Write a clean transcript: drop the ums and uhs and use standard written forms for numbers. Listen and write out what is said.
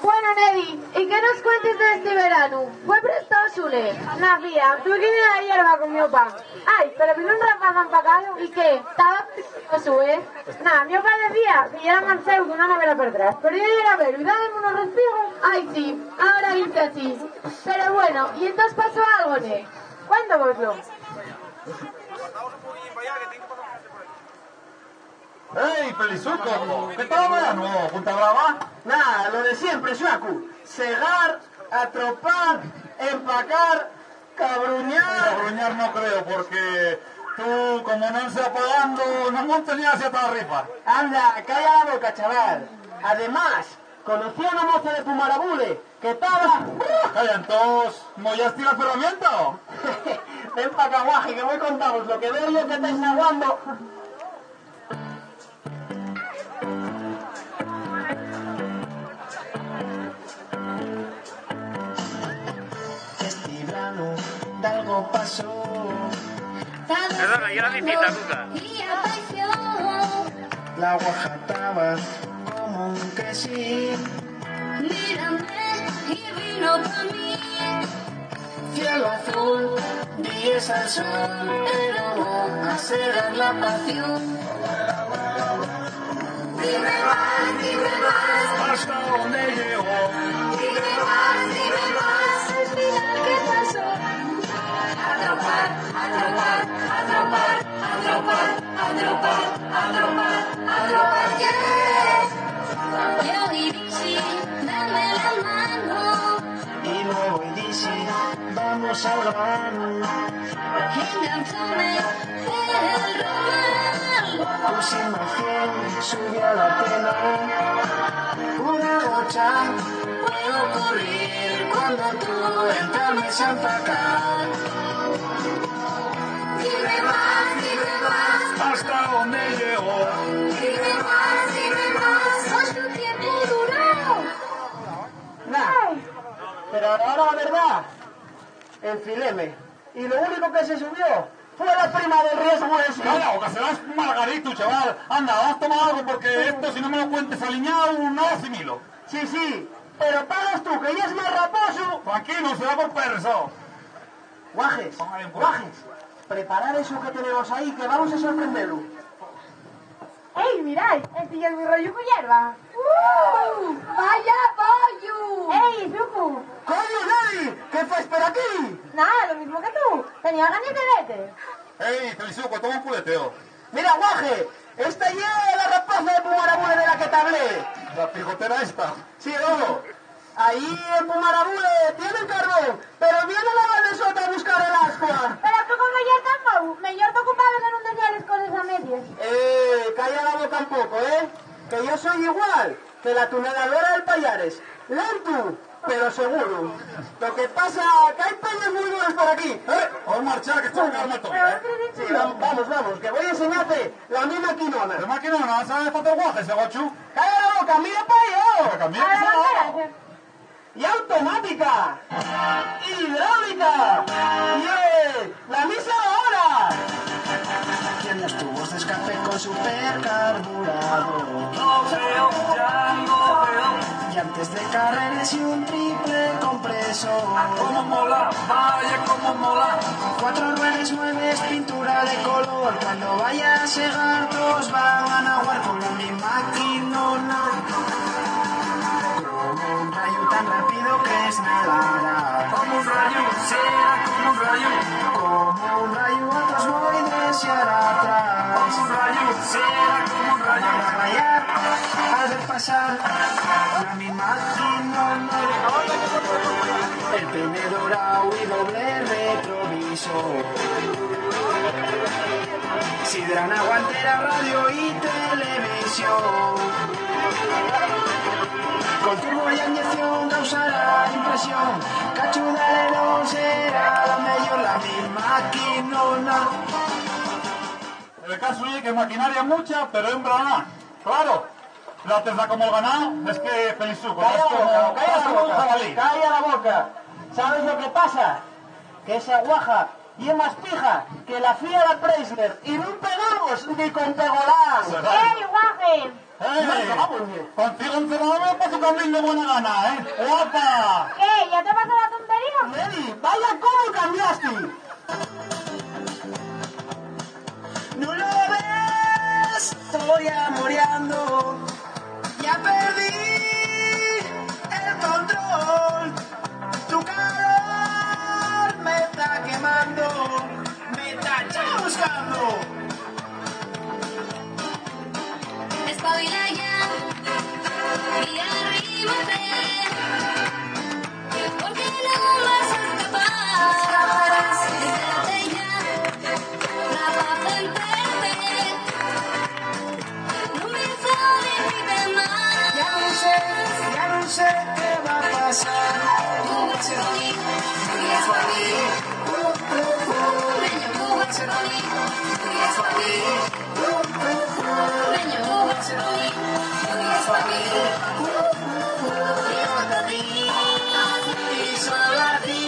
Bueno, Neddy, ¿y qué nos cuentes de este verano? ¿Fue prestado Sule? Na fía, tuve que ir a la hierba con mi opa. Ay, pero vino un rapaz empacado. ¿Y qué? ¿Estaba prestado Sule? Nah, mi opa decía que ya era manceu que no me verá para atrás. Pero yo iba a ver, y dame unos respigos. Ay, sí, ahora dice así. Pero bueno, ¿y entonces pasó algo, ne? Cuéntamoslo. ¡Ey, Felizuco! ¿Qué tal verano, Punta Brava? Nada, lo de siempre, Xuacu. Segar, atropar, empacar, cabruñar... Cabruñar no creo, porque tú, como no se apagando, no montes ni hacia toda rifa. Anda, calla la boca, chaval. Además, conocí a una moza de Pumarabule que estaba... Calla, entonces, ¿mollaste la ferramienta? Ven pa' acá, guaje, que voy contamos lo que veo yo que estáis aguando. Este verano d'algo pasó. Perdona, yo la visita, Cuca. La guaja estaba como un quesín. Mírame y vino pa' mí. Cielo azul, días al sol, pero a cegar la pasión. Dime más, ¿Hasta dónde llegó? dime más, al final qué pasó. Atropar, atropar, atropar, atropar, atropar, atropar, atropar, yeah. Yo y Dixie, dame la mano. Y luego y dice, vamos al grano. Enganchame el romal. Pusimos 100, subió a la pena. Una gocha puede ocurrir cuando tú entablas a empacar. Dime más, ¿Hasta dónde llegó? dime más, ¿cuánto tiempo duró? Nah, pero ahora la verdad, enfileme. Y lo único que se subió fue la prima del riesgo ese. Calla, o que serás margarito, chaval. Anda, vamos a tomar algo, porque esto, si no me lo cuentes aliñado, no lo asimilo. Sí, sí, pero pagas tú, que ya es más raposo. Tranquilo, se va por perso. Guajes, Póngale un poco. guajes, preparad eso que tenemos ahí, que vamos a sorprenderlo. ¡Ey, mirad! ¡El es mi rollo con hierba! ¡Vaya pollo! ¡Ey, Zuku! ¡Coño, Daddy! ¿Qué fue por aquí? Nada, lo mismo que tú. Tenía ganas de verte. Ey, Felizuco, toma un puleteo. Mira, guaje, esta ya es la rapaza de Pumarabule de la que te hablé. La pijotera esta. Sí, loco. Ahí en Pumarabule tienen carbón, pero viene la Vanesota a buscar el ascua. Pero tú como ya tampoco, mejor te ocupado en un día las cosas a medias. Calla la boca un poco, ¿eh? Que yo soy igual que la tuneladora del Payares. Lento, pero seguro. Lo que pasa que hay peñas muy duras por aquí. Vamos a marchar, que esto me calma todo. Sí, vamos, que voy a enseñarte la misma quinona. ¿De máquina no sabes para guajes, ese guachu? ¡Calla la boca, mira para Que allá! cambié que se va. ¡Y automática! ¡Hidráulica! ¡Y la misa ahora! Tiene los tubos de escape con supercarburador. No veo, ya no veo. Y antes de carreras y un triple compresor. Cómo mola, vaya cómo mola. 4 ruedas, 9 pintura de color. Cuando vaya a segar, todos van a jugar con la misma quinona. Como un rayo tan rápido que es nadar. Como un rayo, sea como un rayo. Como un rayo atrás voy desear atrás. Como un rayo, sea como un rayo. Para rayar, has de pasar la misma quinona. El peine dorado y doble retrovisor. Sidrana, guantera, radio y televisión. Con turbo y inyección causará impresión. Cachudalero será la mejor, la misma quinona. El caso es que maquinaria mucha, pero hembra nada. Claro. La terza como el ganado es que Felizuco. ¡Calla Es la como boca, calla es la como un boca! jabalí. ¡Calla la boca! ¿Sabes lo que pasa? Que esa guaja y es más pija que la fía la Preisler. Y no pegamos ni con pegolán. ¡Ey, guaje! Contigo encerrado me paso también de buena gana, ¿eh? ¡Guapa! ¿Qué? ¿Ya te pasó la tontería? Nelly, vaya cómo cambiaste. No lo ves, estoy amoreando. Ya perdí el control. Tu calor me está quemando. Me está buscando. Espabila ya y arrímate, porque no vas a escapar. Espérate ya, la paz del verte, no me sale más. Ya no sé qué va a pasar. Tú vas a ser conmigo, tú eres para mí. Leño, tú vas a ser conmigo, tú eres para mí. Leño, tú vas a ser conmigo, tú eres para mí. Yo a ti y solo a ti.